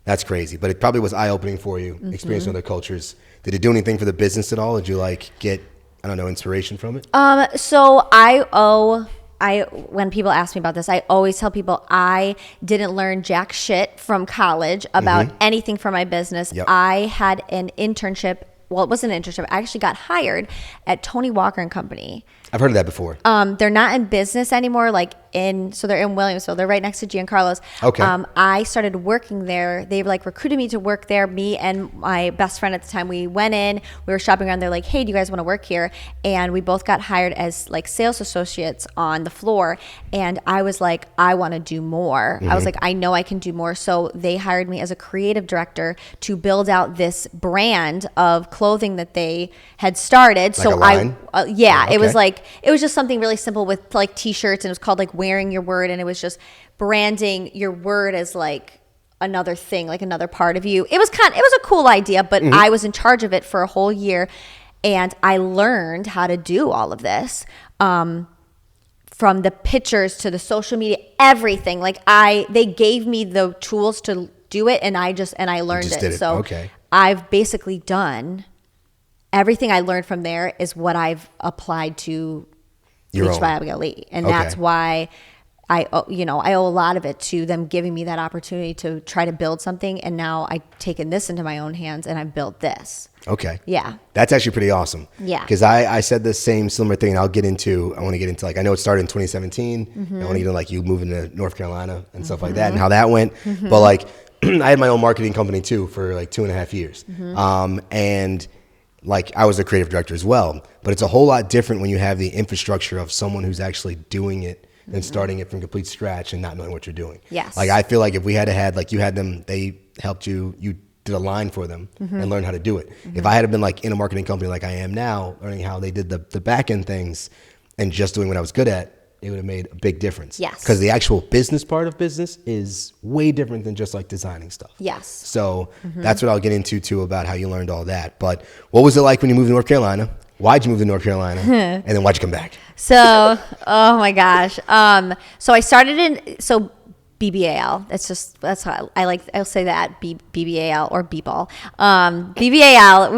That's crazy. But it probably was eye-opening for you, experiencing other cultures. Did it do anything for the business at all? Did you like get, I don't know, inspiration from it? So when people ask me about this, I always tell people I didn't learn jack shit from college about anything for my business. Yep. I had an internship. Well, it wasn't an internship. I actually got hired at Tony Walker and Company. I've heard of that before. They're not in business anymore. So they're in Williamsville. They're right next to Giancarlo's. Okay. I started working there. They recruited me to work there. Me and my best friend at the time, we went in. We were shopping around. They're like, "Hey, do you guys want to work here?" And we both got hired as sales associates on the floor. And I was like, I want to do more. I was like, I know I can do more. So they hired me as a creative director to build out this brand of clothing that they had started. Like a line? It was it was just something really simple with t-shirts, and it was called Wearing Your Word, and it was just branding your word as another thing, another part of you. It was a cool idea, but I was in charge of it for a whole year, and I learned how to do all of this. From the pictures to the social media, everything. They gave me the tools to do it, and I learned it. So okay. I've basically done everything I learned from there is what I've applied to Bleached by Abigail Lee. And that's why I owe a lot of it to them giving me that opportunity to try to build something. And now I've taken this into my own hands and I've built this. Okay. Yeah. That's actually pretty awesome. Yeah. Because I said the similar thing. I want to get into I know it started in 2017. I want to get into you moving to North Carolina and stuff like that and how that went. But I had my own marketing company too for 2.5 years. And I was a creative director as well, but it's a whole lot different when you have the infrastructure of someone who's actually doing it than starting it from complete scratch and not knowing what you're doing. Yes. I feel if we had you had them, they helped you did a line for them and learned how to do it. If I had been in a marketing company like I am now, learning how they did the back end things and just doing what I was good at, it would have made a big difference. Yes. Because the actual business part of business is way different than just designing stuff. Yes. So that's what I'll get into too about how you learned all that. But what was it like when you moved to North Carolina? Why'd you move to North Carolina? And then why'd you come back? So, oh my gosh. So I started BBAL. That's how I'll say that BBAL or B-ball. BBAL.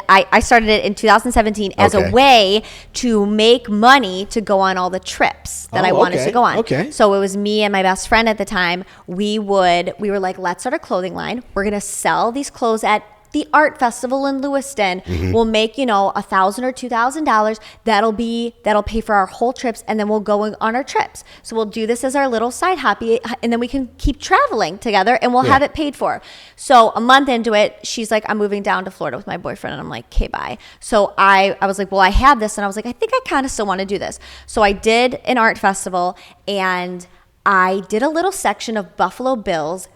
I started it in 2017 as a way to make money to go on all the trips that I wanted to go on. Okay. So it was me and my best friend at the time. We were like, let's start a clothing line. We're gonna sell these clothes at the art festival in Lewiston. We'll make $1,000 or $2,000. That'll pay for our whole trips, and then we'll go on our trips. So we'll do this as our little side hobby, and then we can keep traveling together, and we'll have it paid for. So a month into it, she's like, I'm moving down to Florida with my boyfriend, and I'm like, okay, bye. So I was like, well, I have this, and I was like, I think I kind of still want to do this. So I did an art festival, and I did a little section of Buffalo Bills,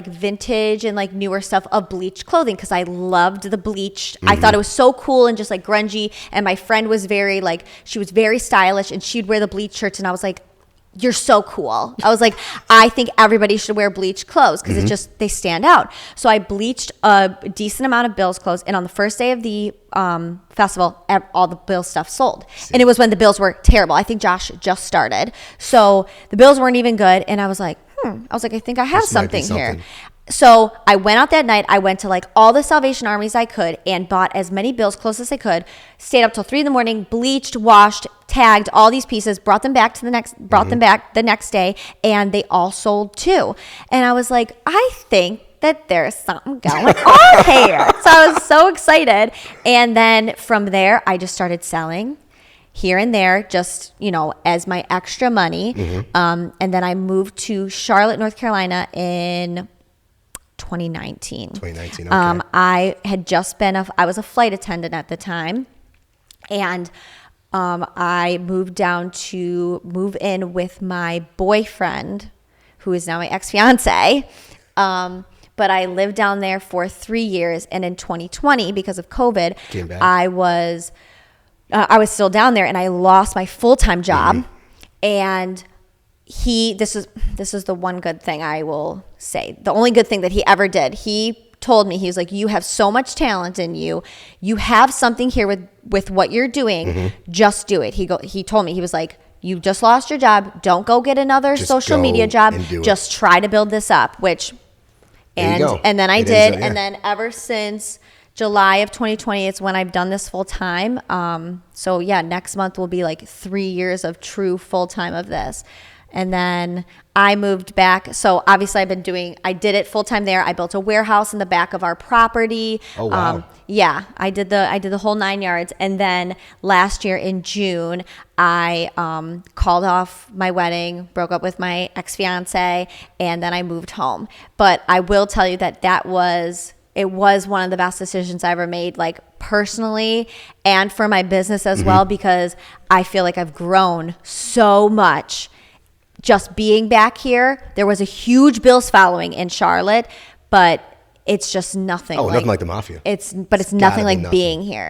vintage and newer stuff of bleached clothing, because I loved the bleached. I thought it was so cool and just grungy, and my friend was she was very stylish, and she'd wear the bleached shirts, and I was like, you're so cool. I was like, I think everybody should wear bleached clothes because they stand out. So I bleached a decent amount of Bills clothes, and on the first day of the festival, all the Bills stuff sold. And it was when the Bills were terrible. I think Josh just started. So the Bills weren't even good, and I was like, I think I have something here. So I went out that night. I went to all the Salvation Armies I could and bought as many Bills clothes as I could. Stayed up till 3 a.m, bleached, washed, tagged all these pieces, brought them back the next day, and they all sold too. And I was like, I think that there's something going on here. So I was so excited. And then from there, I just started selling here and there, just, as my extra money. And then I moved to Charlotte, North Carolina in 2019. 2019, okay. I had just I was a flight attendant at the time. And I moved down to move in with my boyfriend, who is now my ex-fiance. But I lived down there for 3 years. And in 2020, because of COVID, came back. I was still down there, and I lost my full-time job. And this is the one good thing I will say. The only good thing that he ever did. He told me, he was like, you have so much talent in you. You have something here with what you're doing. Just do it. He told me, he was like, you just lost your job. Don't go get another social media job. Just try to build this up, which There you go. And then I It did. is, yeah. And then ever since July of 2020, it's when I've done this full time. So yeah, next month will be like 3 years of true full time of this. And then I moved back. So obviously I did it full time there. I built a warehouse in the back of our property. Oh, wow. Yeah, I did the whole 9 yards. And then last year in June, I called off my wedding, broke up with my ex-fiance, and then I moved home. But I will tell you that it was one of the best decisions I ever made, like personally and for my business as well, because I feel like I've grown so much just being back here. There was a huge Bills following in Charlotte, but it's just nothing. Nothing like the Mafia. It's gotta nothing be like nothing. being here.